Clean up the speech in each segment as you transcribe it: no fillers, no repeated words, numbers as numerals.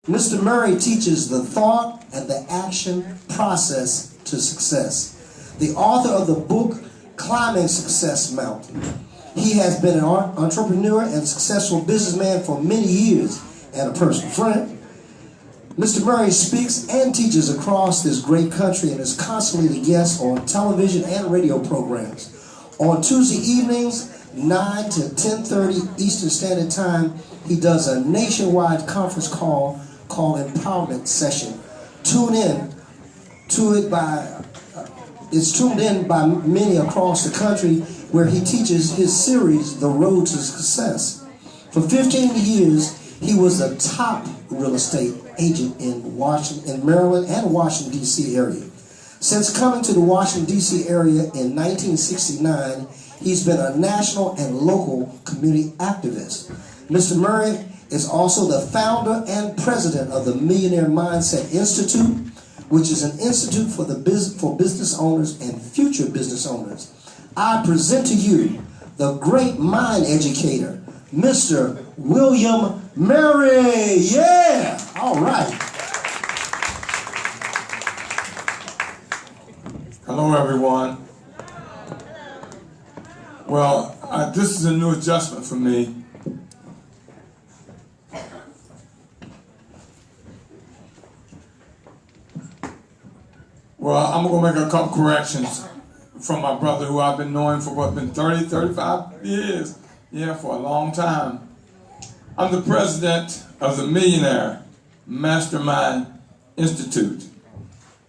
Mr. Murry teaches the thought and the action process to success. The author of the book, Climbing Success Mountain. He has been an entrepreneur and successful businessman for many years and a personal friend. Mr. Murry speaks and teaches across this great country and is constantly a guest on television and radio programs. On Tuesday evenings, 9 to 10:30 Eastern Standard Time, he does a nationwide conference call called Empowerment Session. Tune in to it it's tuned in by many across the country, where he teaches his series, The Road to Success. For 15 years, he was a top real estate agent in Maryland and Washington, D.C. area. Since coming to the Washington, D.C. area in 1969, he's been a national and local community activist. Mr. Murry is also the founder and president of the Millionaire Mindset Institute, which is an institute for business owners and future business owners. I present to you the great mind educator, Mr. William Murry. Yeah, all right. Hello, everyone. Well, this is a new adjustment for me. Well, I'm going to make a couple corrections from my brother, who I've been knowing for been 30, 35 years. Yeah, for a long time. I'm the president of the Millionaire Mastermind Institute.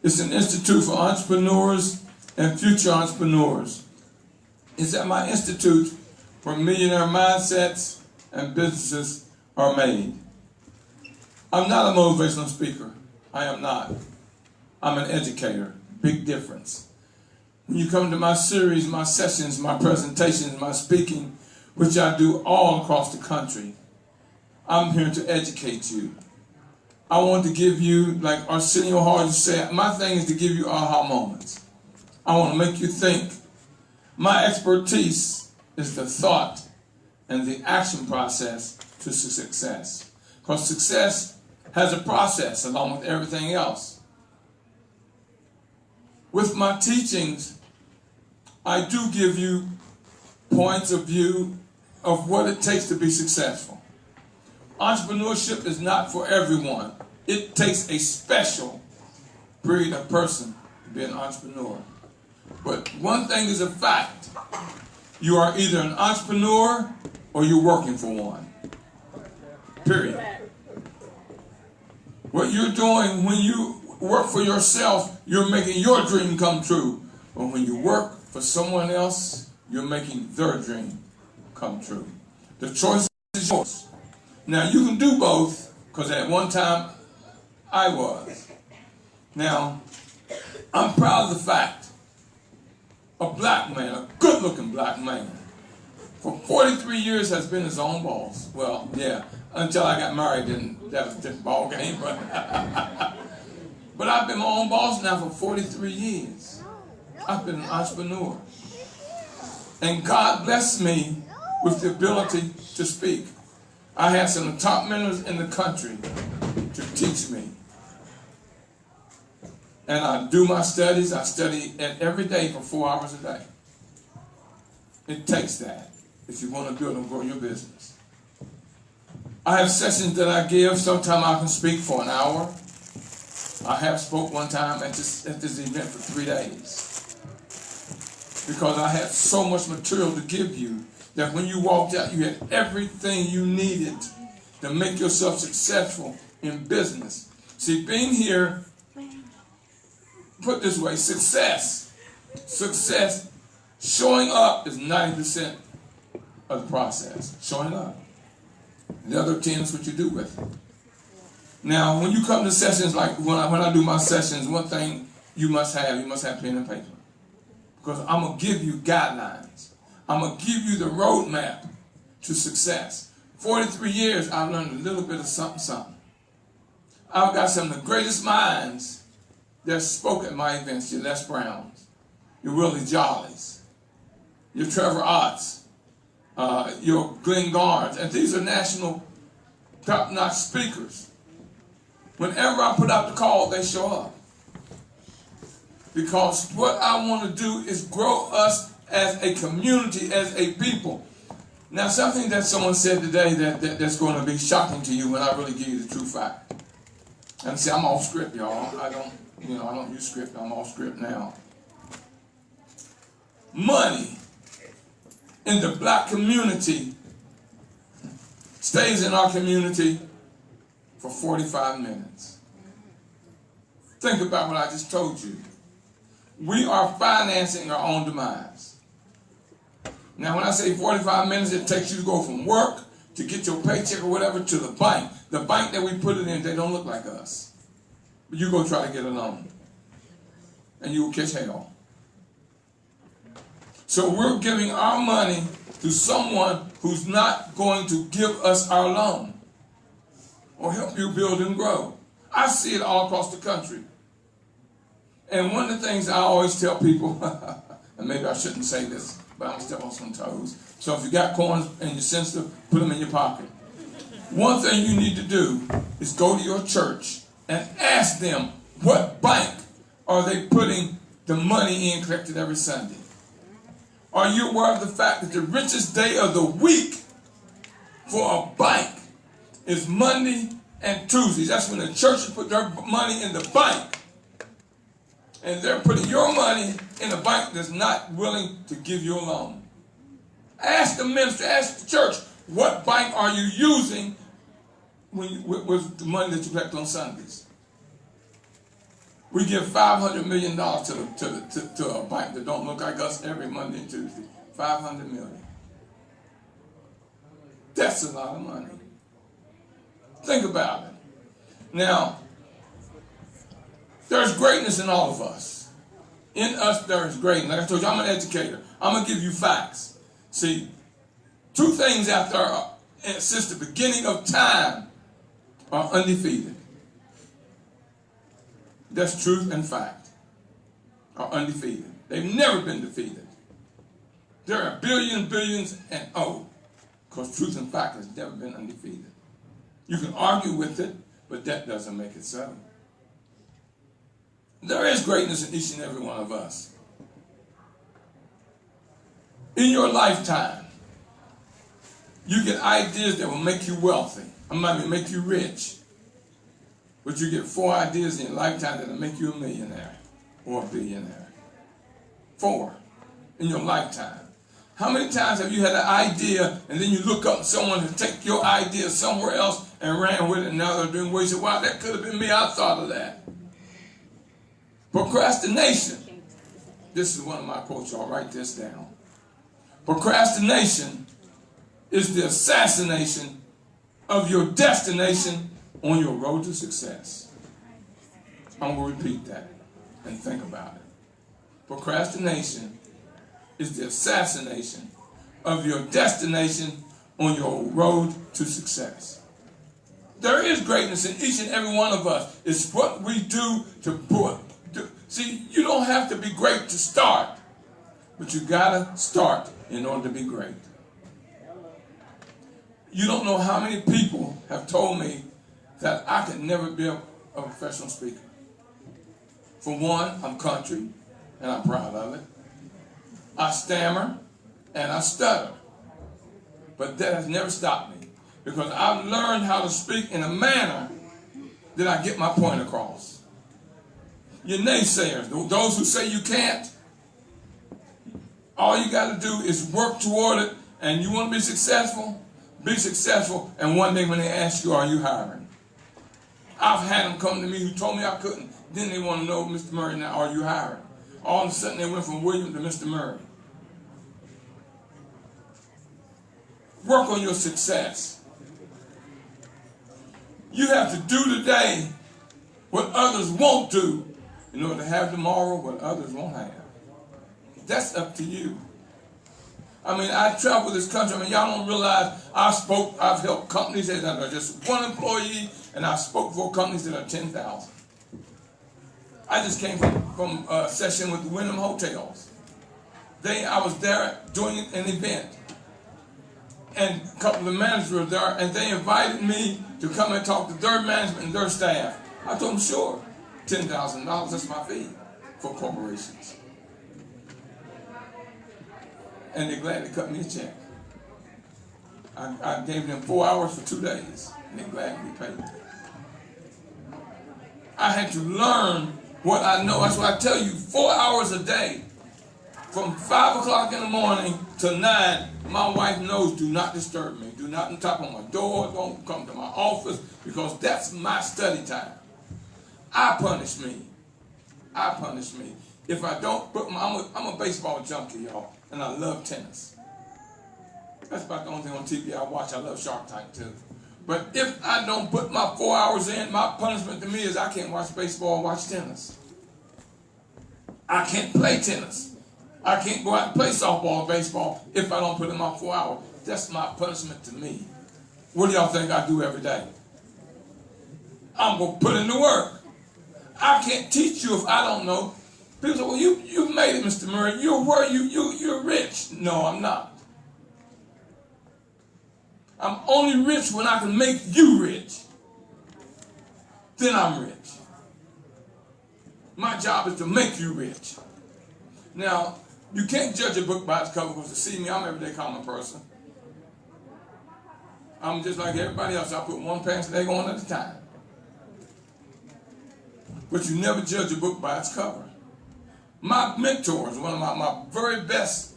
It's an institute for entrepreneurs and future entrepreneurs. It's at my institute where millionaire mindsets and businesses are made. I'm not a motivational speaker. I am not. I'm an educator. Big difference. When you come to my series, my sessions, my presentations, my speaking, which I do all across the country, I'm here to educate you. I want to give you, like Arsenio Hall said, my thing is to give you aha moments. I want to make you think. My expertise is the thought and the action process to success. Because success has a process along with everything else. With my teachings, I do give you points of view of what it takes to be successful. Entrepreneurship is not for everyone. It takes a special breed of person to be an entrepreneur. But one thing is a fact. You are either an entrepreneur or you're working for one. Period. What you're doing when you work for yourself, you're making your dream come true. But when you work for someone else, you're making their dream come true. The choice is yours. Now, you can do both, because at one time, I was. Now, I'm proud of the fact, a black man, a good-looking black man, for 43 years has been his own boss. Well, yeah, until I got married, then that was a different ball game. But I've been my own boss now for 43 years. I've been an entrepreneur. And God blessed me with the ability to speak. I had some of the top mentors in the country to teach me. And I do my studies. I study every day for 4 hours a day. It takes that if you want to build and grow your business. I have sessions that I give. Sometimes I can speak for an hour. I have spoke one time at this event for 3 days. Because I had so much material to give you that when you walked out, you had everything you needed to make yourself successful in business. See, being here, put this way, success, showing up is 90% of the process. Showing up. The other 10 is what you do with it. Now, when you come to sessions, like when I do my sessions, one thing you must have pen and paper. Because I'm going to give you guidelines. I'm going to give you the roadmap to success. 43 years, I've learned a little bit of something. I've got some of the greatest minds that spoke at my events. Your Les Browns, your Willie Jollies, your Trevor Otts, your Glenn Garns. And these are national top-notch speakers. Whenever I put out the call, they show up. Because what I want to do is grow us as a community, as a people. Now, something that someone said today that's going to be shocking to you when I really give you the true fact. And see, I'm off script, y'all. I don't use script. I'm off script now. Money in the black community stays in our community for 45 minutes. Think about what I just told you. We are financing our own demise. Now, when I say 45 minutes, it takes you to go from work to get your paycheck or whatever to the bank. The bank that we put it in, they don't look like us. But you go try to get a loan. And you will catch hell. So we're giving our money to someone who's not going to give us our loan or help you build and grow. I see it all across the country. And one of the things I always tell people, and maybe I shouldn't say this, but I'm step on some toes. So if you got coins and you're sensitive, put them in your pocket. One thing you need to do is go to your church and ask them what bank are they putting the money in collected every Sunday. Are you aware of the fact that the richest day of the week for a bank is Monday and Tuesdays? That's when the churches put their money in the bank. And they're putting your money in a bank that's not willing to give you a loan. Ask the minister, ask the church, what bank are you using with the money that you collect on Sundays? We give $500 million to a bank that don't look like us every Monday and Tuesday. $500 million. That's a lot of money. Think about it. Now, there's greatness in all of us. In us, there is greatness. Like I told you, I'm an educator. I'm going to give you facts. See, two things since the beginning of time are undefeated. That's truth and fact. Are undefeated. They've never been defeated. There are billions, and because truth and fact has never been undefeated. You can argue with it, but that doesn't make it so. There is greatness in each and every one of us. In your lifetime, you get ideas that will make you wealthy. I might make you rich. But you get 4 ideas in your lifetime that will make you a millionaire or a billionaire. 4 in your lifetime. How many times have you had an idea and then you look up someone to take your idea somewhere else and ran with it and now they're doing what you say, wow, that could have been me, I thought of that. Procrastination. This is one of my quotes, y'all write this down. Procrastination is the assassination of your destination on your road to success. I'm going to repeat that and think about it. Procrastination is the assassination of your destination on your road to success. There is greatness in each and every one of us. It's what we do to put. See, you don't have to be great to start, but you gotta start in order to be great. You don't know how many people have told me that I could never be a professional speaker. For one, I'm country, and I'm proud of it. I stammer, and I stutter. But that has never stopped me, because I've learned how to speak in a manner that I get my point across. Your naysayers, those who say you can't, all you got to do is work toward it, and you want to be successful, and one day when they ask you, are you hiring? I've had them come to me who told me I couldn't. Then they want to know, Mr. Murry, now are you hiring? All of a sudden they went from William to Mr. Murry. Work on your success. You have to do today what others won't do in order to have tomorrow what others won't have. That's up to you. I mean, I travel this country. I mean, y'all don't realize I've helped companies that are just one employee, and I spoke for companies that are 10,000. I just came from a session with the Wyndham Hotels. I was there doing an event, and a couple of the managers were there, and they invited me to come and talk to their management and their staff. I told them, sure, $10,000, that's my fee for corporations. And they gladly cut me a check. I gave them 4 hours for 2 days, and they gladly paid me. I had to learn what I know. That's why I tell you, 4 hours a day, from 5 o'clock in the morning to 9, my wife knows, do not disturb me. Do not tap on my door. Don't come to my office, because that's my study time. I punish me. I punish me. If I don't put I'm a baseball junkie, y'all, and I love tennis. That's about the only thing on TV I watch. I love Shark Tank too. But if I don't put my 4 hours in, my punishment to me is I can't watch baseball or watch tennis. I can't play tennis. I can't go out and play softball or baseball if I don't put in my 4 hours. That's my punishment to me. What do y'all think I do every day? I'm going to put in the work. I can't teach you if I don't know. People say, well, you made it, Mr. Murray. You're rich. No, I'm not. I'm only rich when I can make you rich. Then I'm rich. My job is to make you rich. Now, you can't judge a book by its cover, because to see me, I'm an everyday common person. I'm just like everybody else. I put one pants leg on at a time. But you never judge a book by its cover. My mentors, one of my very best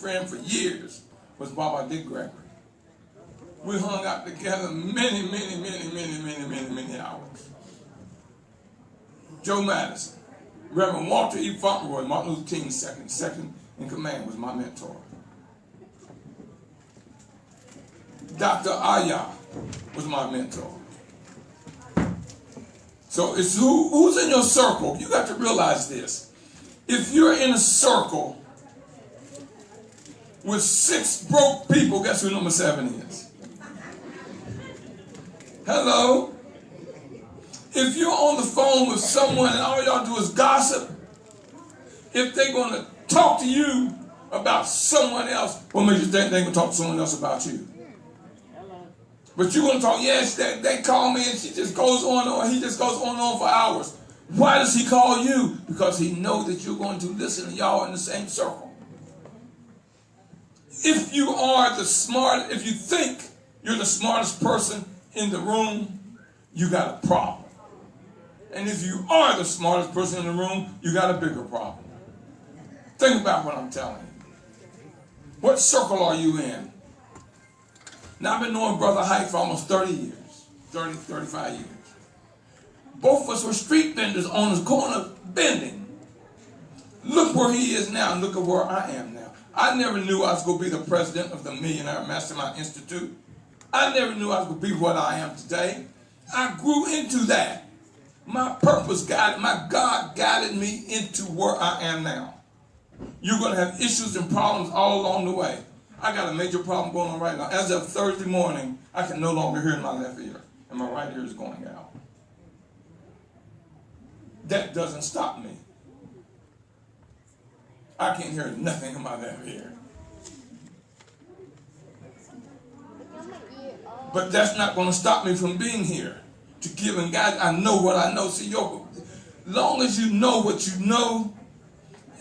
friend for years was Baba Dick Gregory. We hung out together many hours. Joe Madison, Reverend Walter E. Fauntleroy, Martin Luther King's second in command, was my mentor. Dr. Aya was my mentor. So it's who's in your circle. You got to realize this. If you're in a circle with 6 broke people, guess who number 7 is? Hello? If you're on the phone with someone and all y'all do is gossip, if they're going to talk to you about someone else, what makes you think they're going to talk to someone else about you? But you're going to talk, yes, they call me and she just goes on, or he just goes on for hours. Why does he call you? Because he knows that you're going to listen and y'all in the same circle. If you think you're the smartest person in the room, you got a problem. And if you are the smartest person in the room, you got a bigger problem. Think about what I'm telling you. What circle are you in? Now, I've been knowing Brother Hike for almost 30 years, 35 years. Both of us were street vendors on the corner vending. Look where he is now and look at where I am now. I never knew I was going to be the president of the Millionaire Mastermind Institute. I never knew I was going to be what I am today. I grew into that. My purpose guided, my God guided me into where I am now. You're going to have issues and problems all along the way. I got a major problem going on right now. As of Thursday morning, I can no longer hear in my left ear, and my right ear is going out. That doesn't stop me. I can't hear nothing in my left ear. But that's not going to stop me from being here to give and guide. I know what I know. See, long as you know what you know,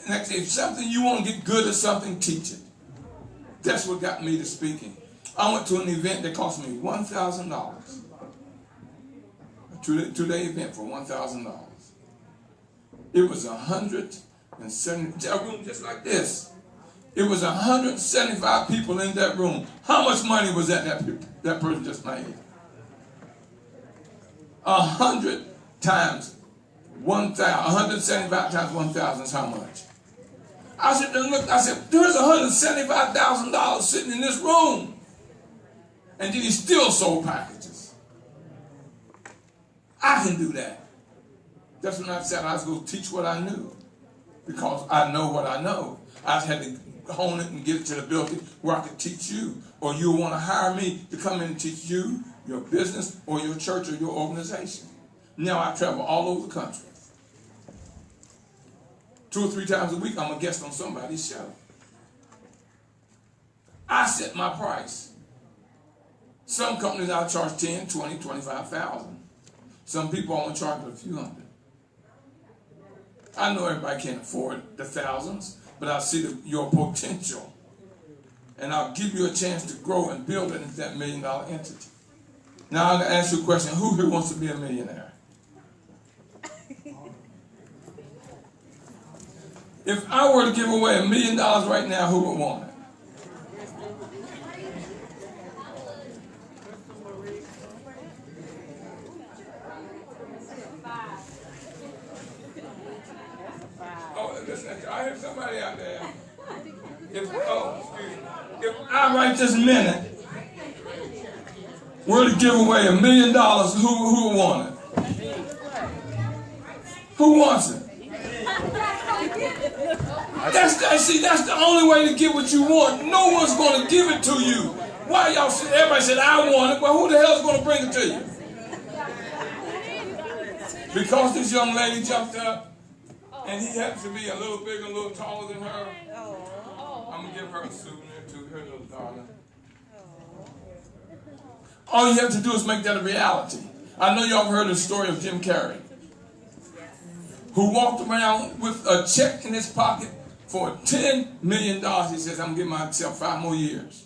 and if something you want to get good at something, teach it. That's what got me to speaking. I went to an event that cost me $1,000. A two-day event for $1,000. It was 170, a room just like this. It was 175 people in that room. How much money was that person just made? 100 times 1,000, 175 times 1,000 is how much? I said, look, there's $175,000 sitting in this room. And then he still sold packages. I can do that. That's when I said I was going to teach what I knew. Because I know what I know. I had to hone it and get it to the ability where I could teach you. Or you'll want to hire me to come in and teach you, your business, or your church, or your organization. Now I travel all over the country. 2 or 3 times a week, I'm a guest on somebody's show. I set my price. Some companies I charge 10, 20, 25,000. Some people only charge a few hundred. I know everybody can't afford the thousands, but I see your potential. And I'll give you a chance to grow and build it into that $1 million entity. Now I'm going to ask you a question. Who here wants to be a millionaire? If I were to give away $1 million right now, who would want it? Oh, listen, I hear somebody out there. If I right this minute were to give away $1 million, who would want it? Who wants it? That's the only way to get what you want. No one's going to give it to you. Why y'all? Everybody said I want it. Well, who the hell is going to bring it to you? Because this young lady jumped up, and he happens to be a little bigger, a little taller than her. I'm gonna give her a souvenir to her little darling. All you have to do is make that a reality. I know y'all have heard the story of Jim Carrey, who walked around with a check in his pocket for $10 million. He says, I'm gonna give myself 5 more years.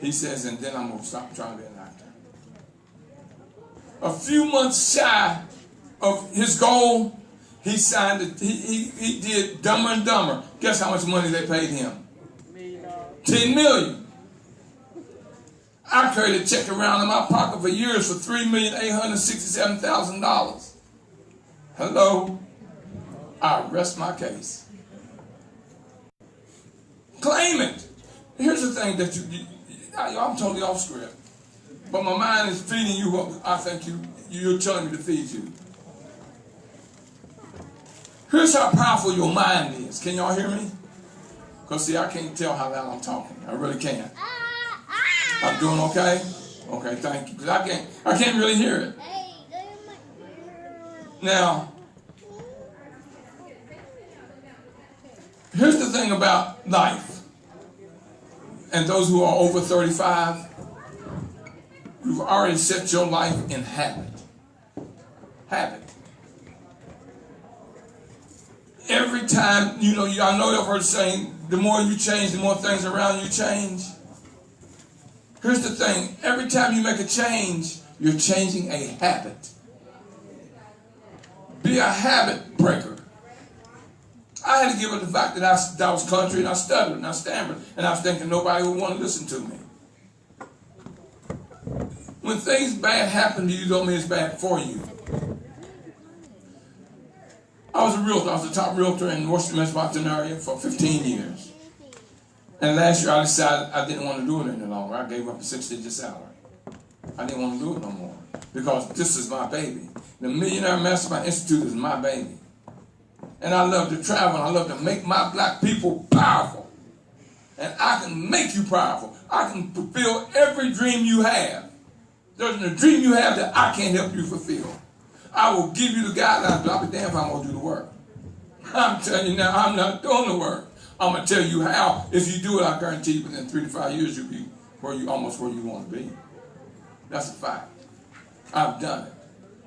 He says, and then I'm gonna stop trying to be an actor. A few months shy of his goal, he signed it. He did Dumber and Dumber. Guess how much money they paid him? $10 million. I carried a check around in my pocket for years for $3,867,000. Hello? I rest my case. Claim it. Here's the thing that I'm totally off script, but my mind is feeding you what I think you're telling me to feed you. Here's how powerful your mind is. Can y'all hear me? Because see, I can't tell how loud I'm talking. I really can't. I'm doing okay? Okay, thank you. Because I can't really hear it. Now, here's the thing about life. And those who are over 35, you've already set your life in habit. Habit. Every time, I know you've heard saying, the more you change, the more things around you change. Here's the thing. Every time you make a change, you're changing a habit. Be a habit breaker. I had to give up the fact that I was country and I stuttered and I stammered and I was thinking nobody would want to listen to me. When things bad happen to you, don't mean it's bad for you. I was a realtor. I was the top realtor in the Washington metropolitan area for 15 years. And last year I decided I didn't want to do it any longer. I gave up a 6-digit salary. I didn't want to do it no more because this is my baby. The Millionaire Mastermind Institute is my baby. And I love to travel. And I love to make my black people powerful. And I can make you powerful. I can fulfill every dream you have. There's a dream you have that I can't help you fulfill. I will give you the guidelines, but I'll be damned if I'm going to do the work. I'm telling you now, I'm not doing the work. I'm going to tell you how. If you do it, I guarantee you within 3 to 5 years, you'll be almost where you want to be. That's a fact. I've done it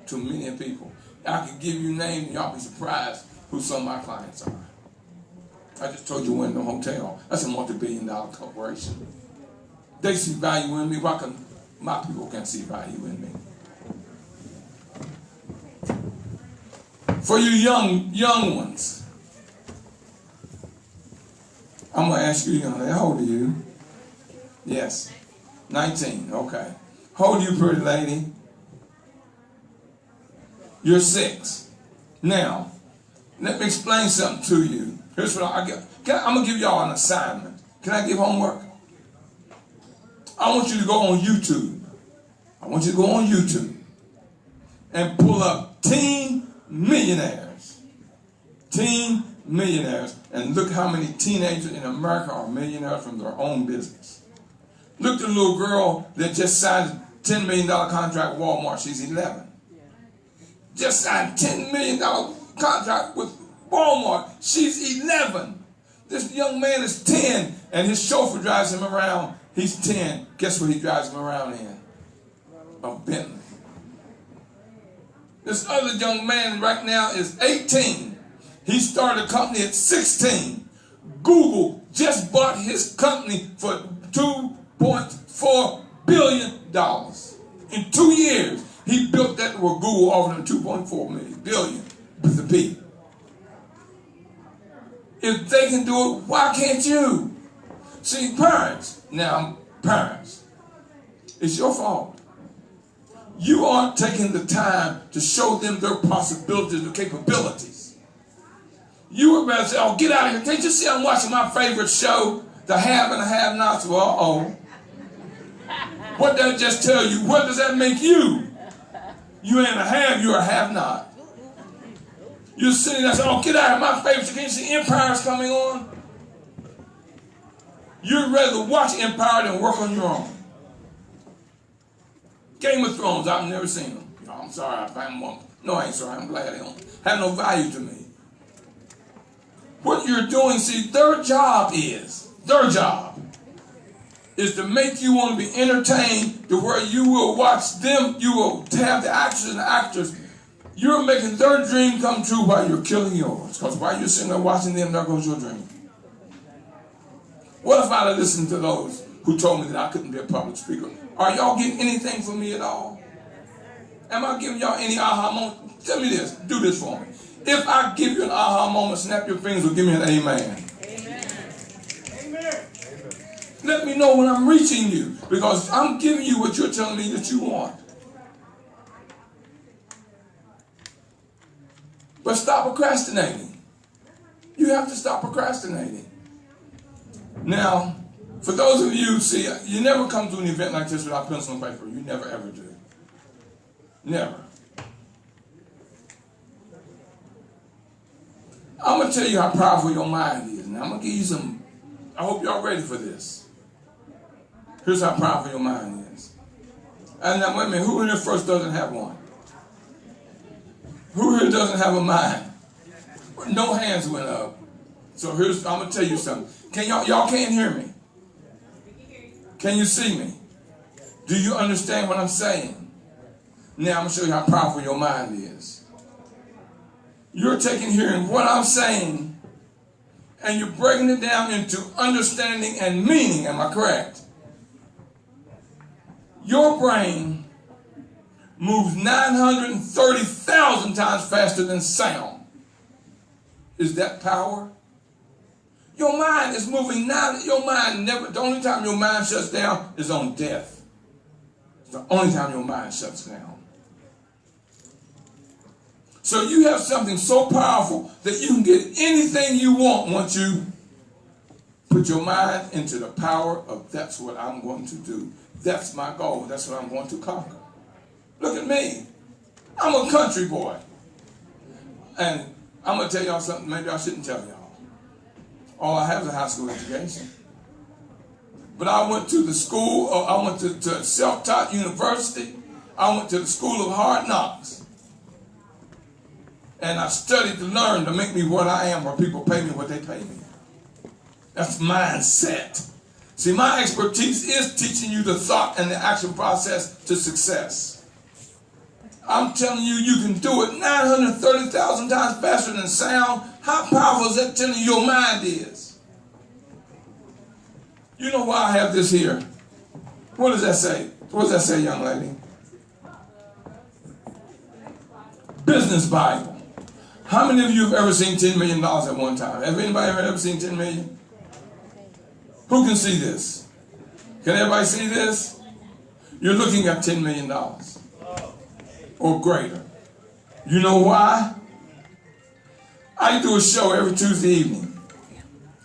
to many people. I can give you names, and y'all be surprised who some of my clients are. I just told you Wyndham Hotel. That's a multi-billion-dollar corporation. They see value in me. Why can my people can't see value in me? For you young ones, I'm going to ask you, how old are you? Yes, 19, okay. How old are you, pretty lady? You're 6. Now, let me explain something to you. Here's what I'm going to give y'all an assignment. Can I give homework? I want you to go on YouTube. I want you to go on YouTube and pull up Teen Millionaires. Teen Millionaires. And look how many teenagers in America are millionaires from their own business. Look at the little girl that just signed a $10 million contract with Walmart. She's 11. Just signed a $10 million contract with Walmart. She's 11. This young man is 10, and his chauffeur drives him around He's 10. Guess what he drives him around in? A Bentley. This other young man right now is 18. He started a company at 16. Google just bought his company for $2.4 billion. In 2 years, he built that where Google offered him $2.4 billion with a B. If they can do it, why can't you? See, parents, it's your fault. You aren't taking the time to show them their possibilities and capabilities. You would rather say, oh, get out of here. Can't you see I'm watching my favorite show, The Have and the Have-Nots? Well, uh-oh. What did that just tell you? What does that make you? You ain't a have, you're a have-not. You're sitting there saying, oh, get out of my favorite show. Can't you see Empire's coming on? You'd rather watch Empire than work on your own. Game of Thrones, I've never seen them. I'm sorry, no, I ain't sorry, I'm glad they don't have no value to me. What you're doing, see, their job is to make you want to be entertained to where you will watch them, you will have the actors and the actors. You're making their dream come true while you're killing yours. Because while you're sitting there watching them, there goes your dream. What if I'd have listened to those who told me that I couldn't be a public speaker? Are y'all getting anything from me at all? Am I giving y'all any aha moment? Tell me this. Do this for me. If I give you an aha moment, snap your fingers or give me an amen. Amen. Amen. Let me know when I'm reaching you, because I'm giving you what you're telling me that you want. But stop procrastinating. You have to stop procrastinating. Now, for those of you, see, you never come to an event like this without pencil and paper. You never, ever do. Never. I'm going to tell you how powerful your mind is. Now, I'm going to give you some, I hope y'all ready for this. Here's how powerful your mind is. And now, wait a minute, who in here first doesn't have one? Who here doesn't have a mind? No hands went up. So I'm going to tell you something. Y'all can't hear me? Can you see me? Do you understand what I'm saying? Now I'm going to show you how powerful your mind is. You're hearing what I'm saying, and you're breaking it down into understanding and meaning. Am I correct? Your brain moves 930,000 times faster than sound. Is that power? Your mind is moving now. The only time your mind shuts down is on death. It's the only time your mind shuts down. So you have something so powerful that you can get anything you want once you put your mind into the power of that's what I'm going to do. That's my goal. That's what I'm going to conquer. Look at me. I'm a country boy. And I'm going to tell y'all something maybe I shouldn't tell y'all. All I have is a high school education. But I went to the school, I went to self-taught university. I went to the school of hard knocks. And I studied to learn to make me what I am, where people pay me what they pay me. That's mindset. See, my expertise is teaching you the thought and the action process to success. I'm telling you, you can do it 930,000 times faster than sound. How powerful is that telling you your mind is? You know why I have this here? What does that say? What does that say, young lady? Business Bible. How many of you have ever seen $10 million at one time? Have anybody ever seen 10 million? Who can see this? Can everybody see this? You're looking at $10 million or greater. You know why? I do a show every Tuesday evening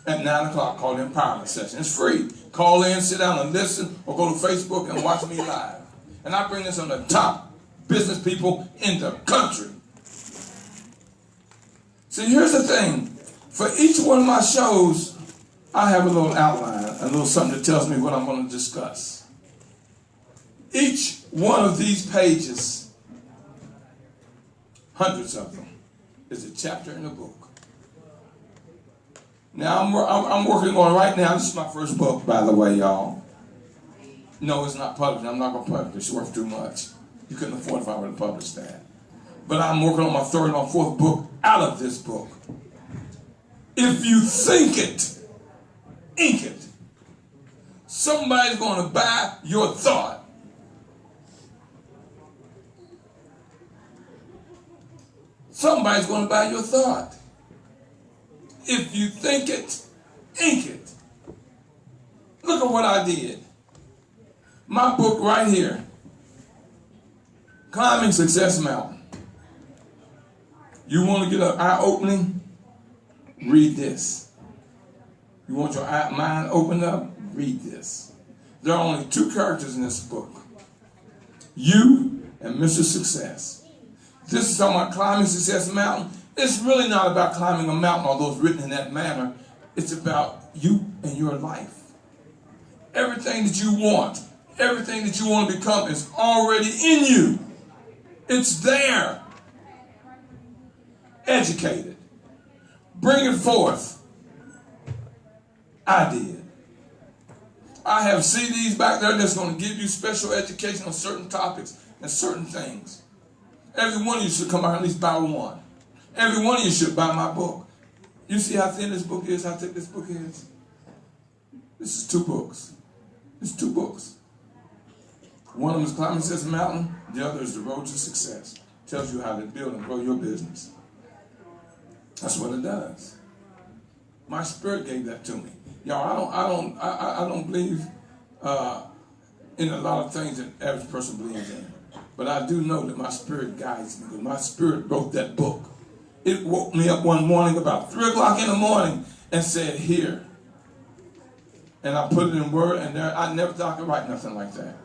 at 9 o'clock called the Empowerment Session. It's free. Call in, sit down and listen, or go to Facebook and watch me live. And I bring this on the top business people in the country. See, here's the thing. For each one of my shows, I have a little outline, a little something that tells me what I'm going to discuss. Each one of these pages, hundreds of them, is a chapter in a book. Now, I'm working on right now, this is my first book, by the way, y'all. No, it's not published. I'm not going to publish it. It's worth too much. You couldn't afford if I were to publish that. But I'm working on my third and my fourth book out of this book. If you think it, ink it. Somebody's going to buy your thought. Somebody's going to buy your thought. If you think it, ink it. Look at what I did. My book right here, Climbing Success Mountain. You want to get an eye-opening? Read this. You want your mind opened up? Read this. There are only two characters in this book. You and Mr. Success. This is talking about climbing Success Mountain. It's really not about climbing a mountain, although it's written in that manner. It's about you and your life. Everything that you want, everything that you want to become is already in you. It's there. Educate it. Bring it forth. I did. I have CDs back there that's going to give you special education on certain topics and certain things. Every one of you should come out and at least buy one. Every one of you should buy my book. You see how thin this book is, how thick this book is? This is 2 books. It's 2 books. One of them is Climbing Success Mountain. The other is The Road to Success. Tells you how to build and grow your business. That's what it does. My spirit gave that to me. Y'all, I don't believe in a lot of things that the average person believes in. But I do know that my spirit guides me, because my spirit wrote that book. It woke me up one morning about 3 o'clock in the morning and said, here. And I put it in word, and there, I never thought I could write nothing like that.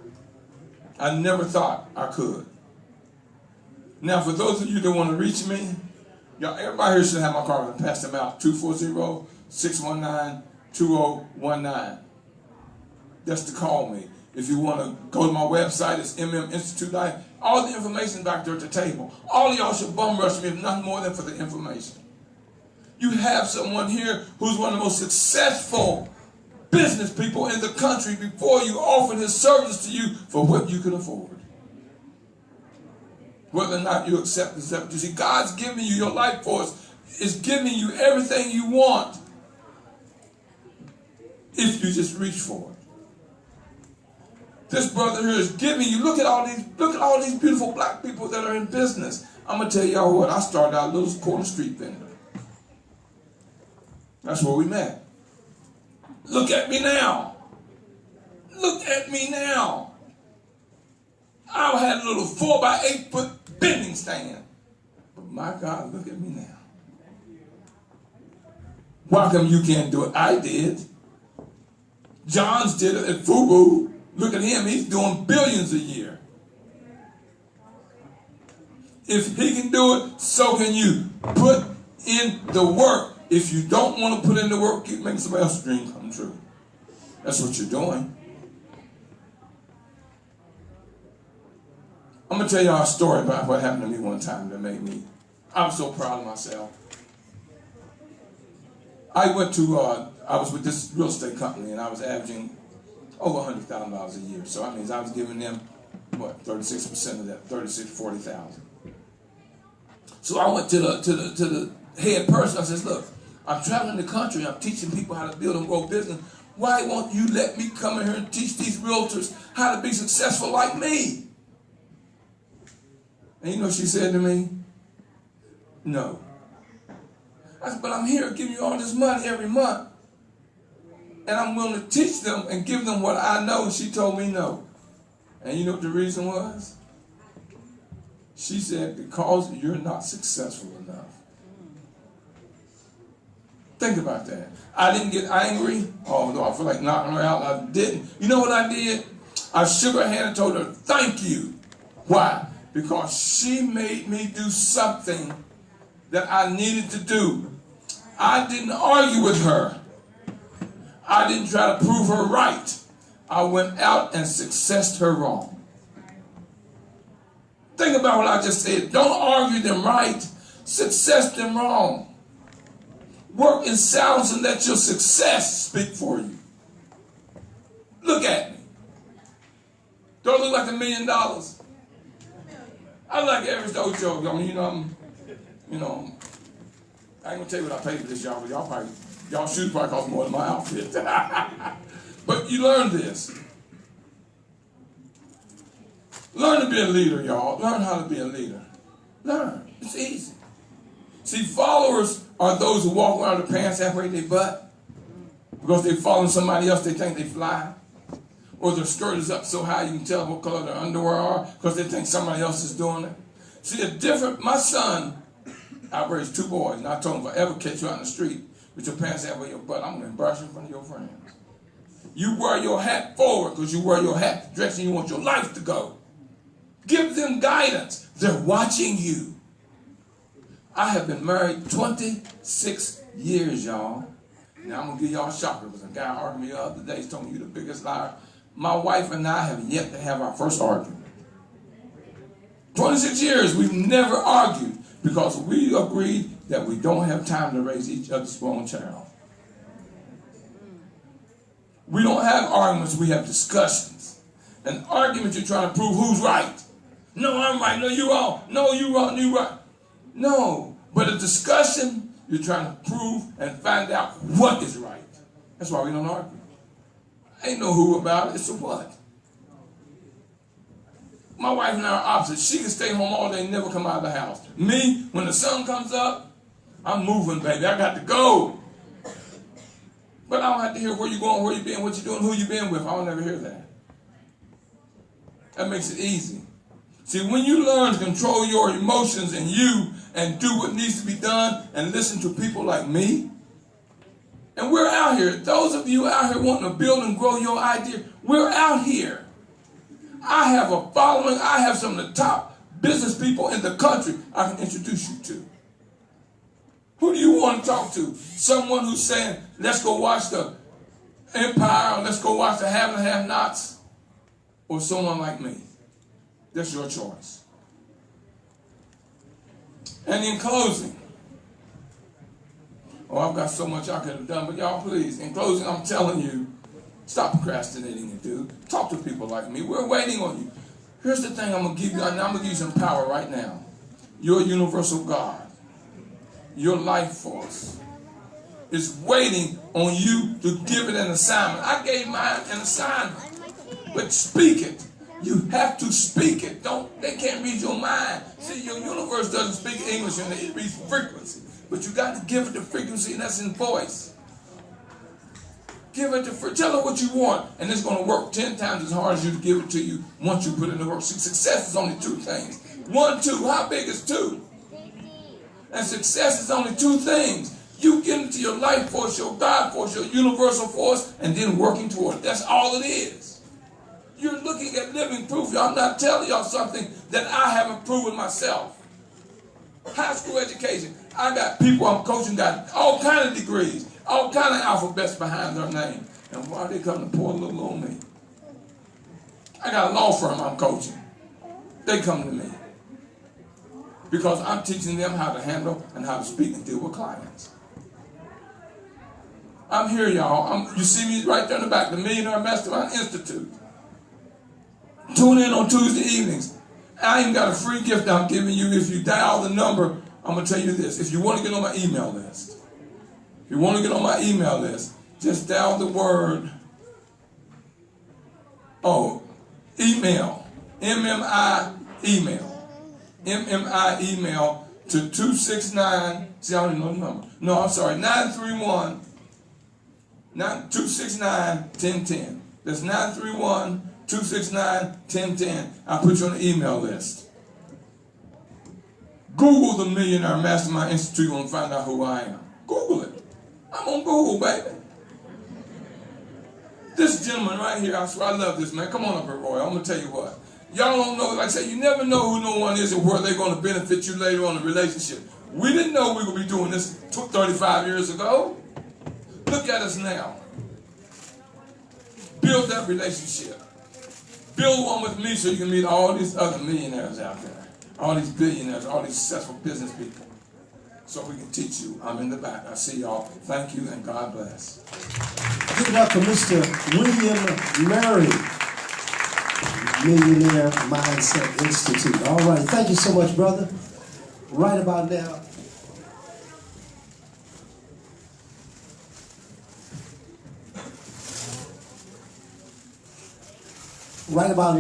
I never thought I could. Now, for those of you that want to reach me, y'all, everybody here should have my card and pass them out. 240-619-2019. That's to call me. If you want to go to my website, it's mminstitute.com. All the information back there at the table. All of y'all should bum rush me, if nothing more than for the information. You have someone here who's one of the most successful business people in the country before you offered his service to you for what you can afford. Whether or not you accept this. You see, God's giving you your life force, is giving you everything you want if you just reach for it. This brother here is giving you, look at all these beautiful black people that are in business. I'm going to tell y'all what, I started out a little corner street vendor. That's where we met. Look at me now. Look at me now. I had a little 4x8 foot bending stand. But my God, look at me now. Why come you can't do it? I did. Johns did it at FUBU. Look at him, he's doing billions a year. If he can do it, so can you. Put in the work. If you don't want to put in the work, keep making somebody else's dream come true. That's what you're doing. I'm going to tell y'all a story about what happened to me one time that made me, I'm so proud of myself. I was with this real estate company, and I was averaging over $100,000 a year. So that means I was giving them, what, 36% of that, 40,000. So I went to the head person. I says, look, I'm traveling the country. I'm teaching people how to build and grow business. Why won't you let me come in here and teach these realtors how to be successful like me? And you know what she said to me? No. I said, but I'm here giving you all this money every month. And I'm willing to teach them and give them what I know. And she told me no. And you know what the reason was? She said, because you're not successful enough. Think about that. I didn't get angry. Oh, no, I feel like knocking her out. I didn't. You know what I did? I shook her hand and told her, thank you. Why? Because she made me do something that I needed to do. I didn't argue with her. I didn't try to prove her right. I went out and successed her wrong. Think about what I just said. Don't argue them right. Success them wrong. Work in silence and let your success speak for you. Look at me. Do I look like $1 million? I like every old joke. I mean, I ain't gonna tell you what I paid for this, y'all, but y'all shoes probably cost more than my outfit. But you learn this. Learn to be a leader, y'all. Learn how to be a leader. Learn. It's easy. See, followers are those who walk around with their pants halfway their butt because they're following somebody else. They think they fly. Or their skirt is up so high you can tell what color their underwear are because they think somebody else is doing it. See, my son, I raised 2 boys, and I told him, if I ever catch you out in the street with your pants halfway your butt, I'm going to embarrass you in front of your friends. You wear your hat forward because you wear your hat the direction you want your life to go. Give them guidance. They're watching you. I have been married 26 years, y'all. Now I'm going to give y'all a shocker because a guy argued me the other day. He's telling me you're the biggest liar. My wife and I have yet to have our first argument. 26 years, we've never argued because we agreed that we don't have time to raise each other's grown child. We don't have arguments, we have discussions. An argument, you're trying to prove who's right. No, I'm right. No, you're wrong. No, you're wrong. You're right. No, but a discussion, you're trying to prove and find out what is right. That's why we don't argue. Ain't no who about it, it's a what. My wife and I are opposite. She can stay home all day and never come out of the house. Me, when the sun comes up, I'm moving, baby. I got to go. But I don't have to hear where you're going, where you been, what you're doing, who you been with. I don't never hear that. That makes it easy. See, when you learn to control your emotions and do what needs to be done and listen to people like me, and we're out here. Those of you out here wanting to build and grow your idea, we're out here. I have a following. I have some of the top business people in the country I can introduce you to. Who do you want to talk to? Someone who's saying, let's go watch the Empire, or let's go watch the Have and Have-Nots, or someone like me. That's your choice. And in closing, I've got so much I could have done, but y'all please, in closing, I'm telling you, stop procrastinating and do. Talk to people like me. We're waiting on you. Here's the thing I'm going to give you. I'm going to give you some power right now. Your universal God, your life force, is waiting on you to give it an assignment. I gave mine an assignment, but speak it. You have to speak it. They can't read your mind. See, your universe doesn't speak English, and it reads frequency. But you got to give it the frequency, and that's in voice. Give it tell her what you want, and it's going to work 10 times as hard as you to give it to you once you put it in the work. See, success is only 2 things. 1, 2. How big is 2? And success is only 2 things. You get into your life force, your God force, your universal force, and then working toward it. That's all it is. You're looking at living proof. I'm not telling y'all something that I haven't proven myself. High school education. I got people I'm coaching got all kind of degrees, all kind of alphabets behind their name. And why they come to pour a little on me? I got a law firm I'm coaching. They come to me because I'm teaching them how to handle and how to speak and deal with clients. I'm here, y'all. You see me right there in the back, the Millionaire Mastermind Institute. Tune in on Tuesday evenings. I even got a free gift I'm giving you. If you dial the number, I'm going to tell you this. If you want to get on my email list, just dial the word, email, MMI email to 269, see, I don't even know the number. No, I'm sorry, 931-269-1010. That's 931-269-1010. I'll put you on the email list. Google the Millionaire Mastermind Institute. You're going to find out who I am. Google it. I'm on Google, baby. This gentleman right here, I swear I love this man. Come on up here, Roy. I'm going to tell you what. Y'all don't know, like I said, you never know who no one is or where they're going to benefit you later on in the relationship. We didn't know we were going to be doing this 35 years ago. Look at us now. Build that relationship. Build one with me so you can meet all these other millionaires out there. All these billionaires, all these successful business people. So we can teach you. I'm in the back. I see y'all. Thank you and God bless. Give it up for Mr. William Murry. Millionaire Mindset Institute. All right, thank you so much, brother. Right about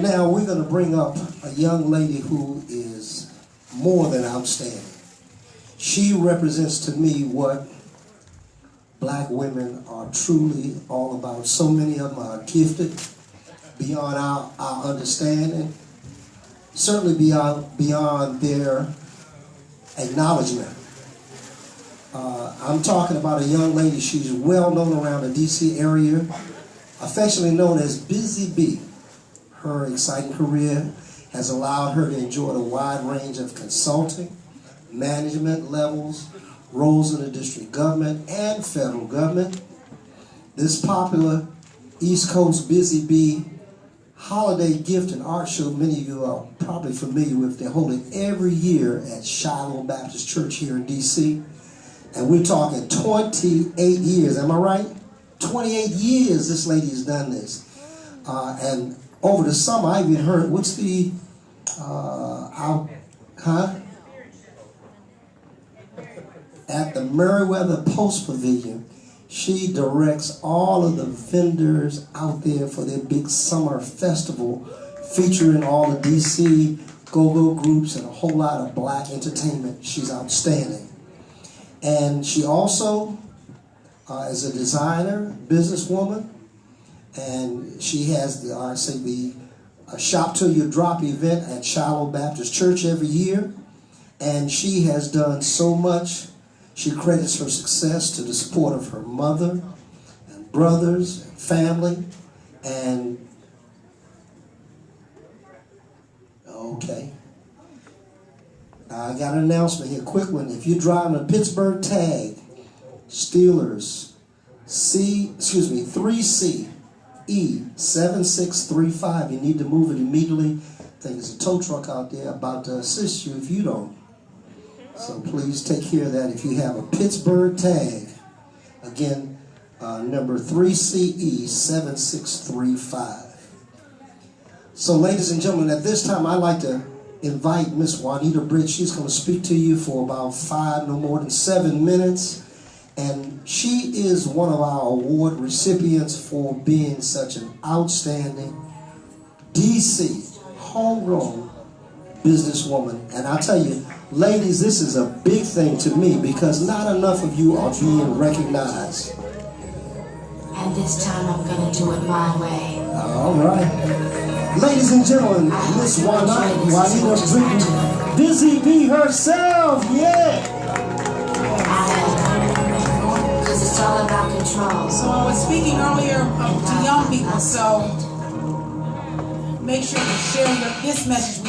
now, we're going to bring up a young lady who is more than outstanding. She represents to me what black women are truly all about. So many of them are gifted beyond our understanding, certainly beyond their acknowledgement. I'm talking about a young lady. She's well known around the D.C. area, affectionately known as Busy Bee. Her exciting career has allowed her to enjoy a wide range of consulting, management levels, roles in the district government and federal government. This popular East Coast Busy Bee holiday gift and art show, many of you are probably familiar with. They hold it every year at Shiloh Baptist Church here in D.C. And we're talking 28 years, am I right? 28 years this lady has done this. And over the summer, I even heard, what's the, at the Murry Post Pavilion, she directs all of the vendors out there for their big summer festival featuring all the DC go-go groups and a whole lot of black entertainment. She's outstanding. And she also is a designer, businesswoman, and she has the Shop Till You Drop event at Shiloh Baptist Church every year. And she has done so much. She credits her success to the support of her mother and brothers and family. And, okay. I got an announcement here, quick one. If you're driving a Pittsburgh tag, Steelers, 3C E7635, you need to move it immediately. I think there's a tow truck out there about to assist you if you don't. So please take care of that if you have a Pittsburgh tag. Again, number 3CE7635. So ladies and gentlemen, at this time I'd like to invite Miss Juanita Britt. She's going to speak to you for about 5, no more than 7 minutes. And she is one of our award recipients for being such an outstanding DC homegrown businesswoman. And I tell you, ladies, this is a big thing to me because not enough of you are being recognized. And this time I'm going to do it my way. All right. Ladies and gentlemen, Miss Juanita Britt, Busy Bee herself, yeah. Because it's all about control. So I was speaking earlier to young people, so make sure you share this message